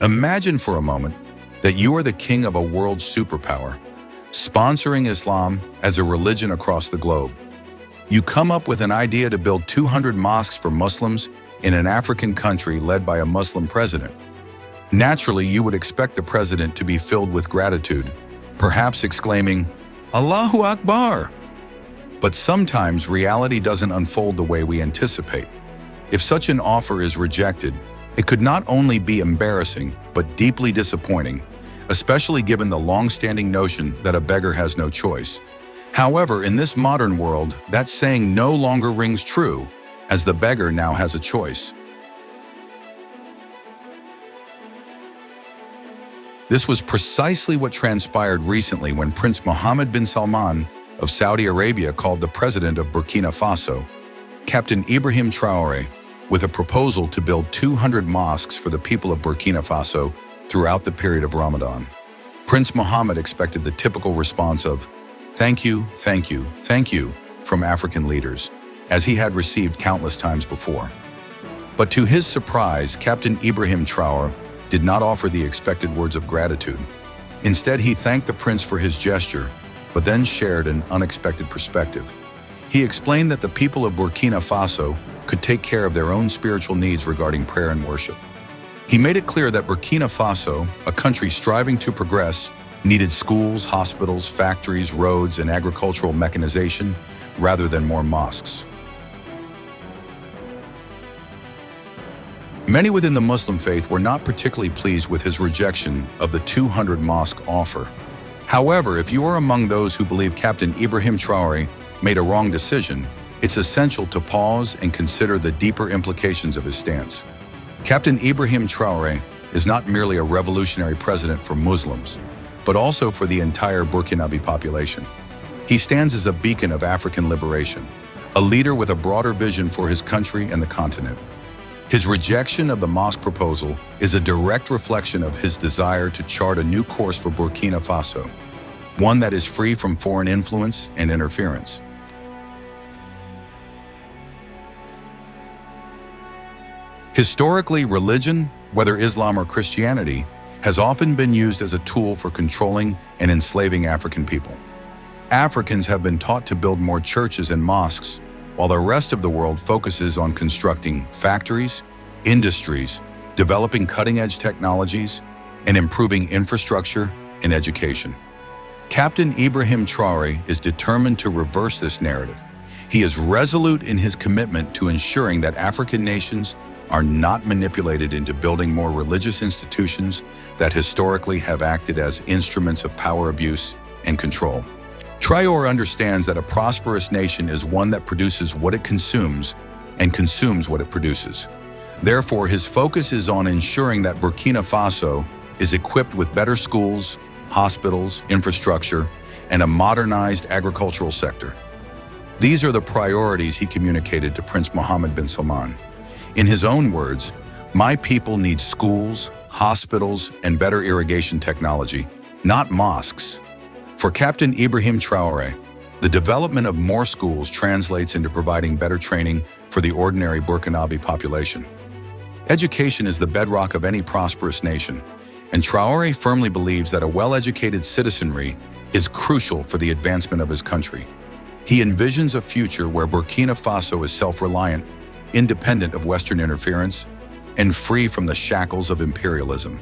Imagine for a moment that you are the king of a world superpower, sponsoring Islam as a religion across the globe. You come up with an idea to build 200 mosques for Muslims in an African country led by a Muslim president. Naturally, you would expect the president to be filled with gratitude, perhaps exclaiming, "Allahu Akbar!" But sometimes reality doesn't unfold the way we anticipate. If such an offer is rejected, it could not only be embarrassing, but deeply disappointing, especially given the long-standing notion that a beggar has no choice. However, in this modern world, that saying no longer rings true, as the beggar now has a choice. This was precisely what transpired recently when Prince Mohammed bin Salman of Saudi Arabia called the president of Burkina Faso, Captain Ibrahim Traore, with a proposal to build 200 mosques for the people of Burkina Faso throughout the period of Ramadan. Prince Mohammed expected the typical response of, "Thank you, thank you, thank you," from African leaders, as he had received countless times before. But to his surprise, Captain Ibrahim Traore did not offer the expected words of gratitude. Instead, he thanked the prince for his gesture, but then shared an unexpected perspective. He explained that the people of Burkina Faso could take care of their own spiritual needs regarding prayer and worship. He made it clear that Burkina Faso, a country striving to progress, needed schools, hospitals, factories, roads, and agricultural mechanization rather than more mosques. Many within the Muslim faith were not particularly pleased with his rejection of the 200 mosque offer. However, if you are among those who believe Captain Ibrahim Traore made a wrong decision, it's essential to pause and consider the deeper implications of his stance. Captain Ibrahim Traore is not merely a revolutionary president for Muslims, but also for the entire Burkinabe population. He stands as a beacon of African liberation, a leader with a broader vision for his country and the continent. His rejection of the mosque proposal is a direct reflection of his desire to chart a new course for Burkina Faso, one that is free from foreign influence and interference. Historically, religion, whether Islam or Christianity, has often been used as a tool for controlling and enslaving African people. Africans have been taught to build more churches and mosques, while the rest of the world focuses on constructing factories, industries, developing cutting-edge technologies, and improving infrastructure and education. Captain Ibrahim Traore is determined to reverse this narrative. He is resolute in his commitment to ensuring that African nations are not manipulated into building more religious institutions that historically have acted as instruments of power abuse and control. Traore understands that a prosperous nation is one that produces what it consumes and consumes what it produces. Therefore, his focus is on ensuring that Burkina Faso is equipped with better schools, hospitals, infrastructure, and a modernized agricultural sector. These are the priorities he communicated to Prince Mohammed bin Salman. In his own words, "My people need schools, hospitals, and better irrigation technology, not mosques." For Captain Ibrahim Traore, the development of more schools translates into providing better training for the ordinary Burkinabe population. Education is the bedrock of any prosperous nation, and Traore firmly believes that a well-educated citizenry is crucial for the advancement of his country. He envisions a future where Burkina Faso is self-reliant, independent of Western interference, and free from the shackles of imperialism.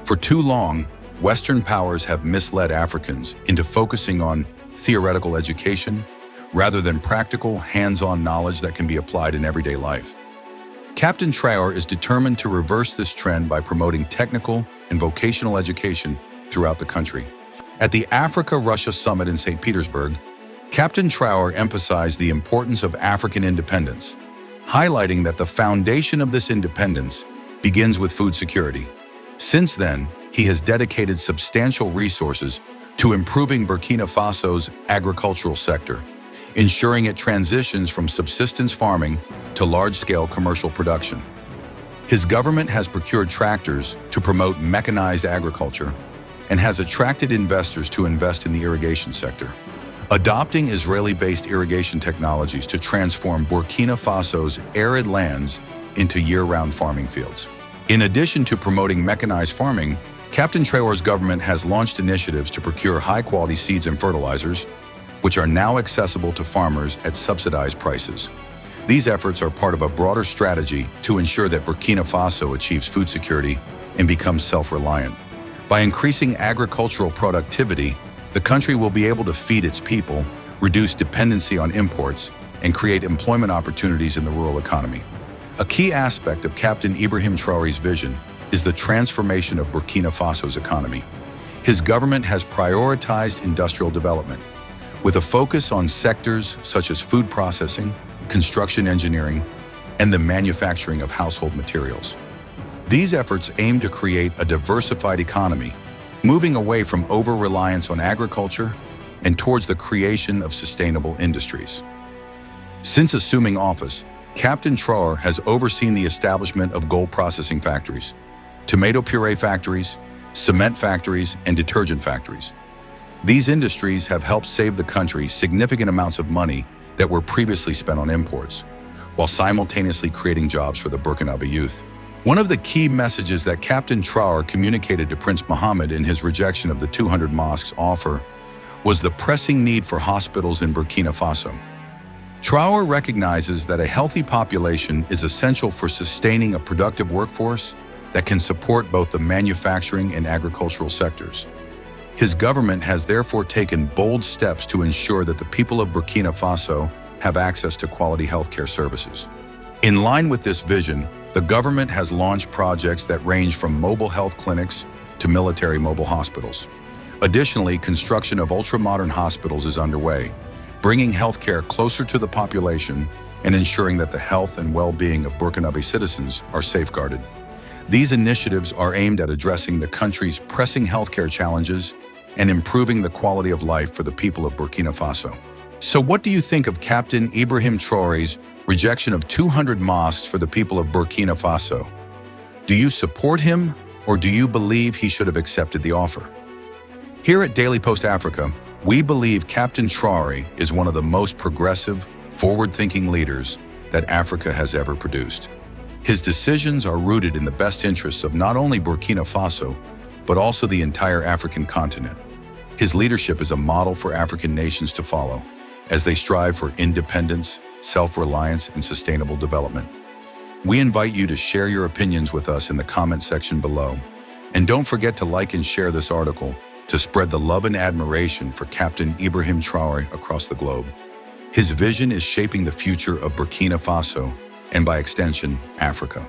For too long, Western powers have misled Africans into focusing on theoretical education rather than practical, hands-on knowledge that can be applied in everyday life. Captain Traore is determined to reverse this trend by promoting technical and vocational education throughout the country. At the Africa-Russia Summit in St. Petersburg, Captain Traore emphasized the importance of African independence, highlighting that the foundation of this independence begins with food security. Since then, he has dedicated substantial resources to improving Burkina Faso's agricultural sector, ensuring it transitions from subsistence farming to large-scale commercial production. His government has procured tractors to promote mechanized agriculture and has attracted investors to invest in the irrigation sector, adopting Israeli-based irrigation technologies to transform Burkina Faso's arid lands into year-round farming fields. In addition to promoting mechanized farming, Captain Traore's government has launched initiatives to procure high-quality seeds and fertilizers, which are now accessible to farmers at subsidized prices. These efforts are part of a broader strategy to ensure that Burkina Faso achieves food security and becomes self-reliant. By increasing agricultural productivity, the country will be able to feed its people, reduce dependency on imports, and create employment opportunities in the rural economy. A key aspect of Captain Ibrahim Traore's vision is the transformation of Burkina Faso's economy. His government has prioritized industrial development, with a focus on sectors such as food processing, construction engineering, and the manufacturing of household materials. These efforts aim to create a diversified economy, moving away from over-reliance on agriculture and towards the creation of sustainable industries. Since assuming office, Captain Traore has overseen the establishment of gold processing factories, tomato puree factories, cement factories, and detergent factories. These industries have helped save the country significant amounts of money that were previously spent on imports, while simultaneously creating jobs for the Burkinabe youth. One of the key messages that Captain Traore communicated to Prince Mohammed in his rejection of the 200 mosques offer was the pressing need for hospitals in Burkina Faso. Traore recognizes that a healthy population is essential for sustaining a productive workforce that can support both the manufacturing and agricultural sectors. His government has therefore taken bold steps to ensure that the people of Burkina Faso have access to quality healthcare services. In line with this vision, the government has launched projects that range from mobile health clinics to military mobile hospitals. Additionally, construction of ultra-modern hospitals is underway, bringing healthcare closer to the population and ensuring that the health and well-being of Burkinabe citizens are safeguarded. These initiatives are aimed at addressing the country's pressing healthcare challenges and improving the quality of life for the people of Burkina Faso. So what do you think of Captain Ibrahim Traore's rejection of 200 mosques for the people of Burkina Faso? Do you support him, or do you believe he should have accepted the offer? Here at Daily Post Africa, we believe Captain Traore is one of the most progressive, forward-thinking leaders that Africa has ever produced. His decisions are rooted in the best interests of not only Burkina Faso, but also the entire African continent. His leadership is a model for African nations to follow as they strive for independence, self-reliance, and sustainable development. We invite you to share your opinions with us in the comment section below. And don't forget to like and share this article to spread the love and admiration for Captain Ibrahim Traore across the globe. His vision is shaping the future of Burkina Faso and, by extension, Africa.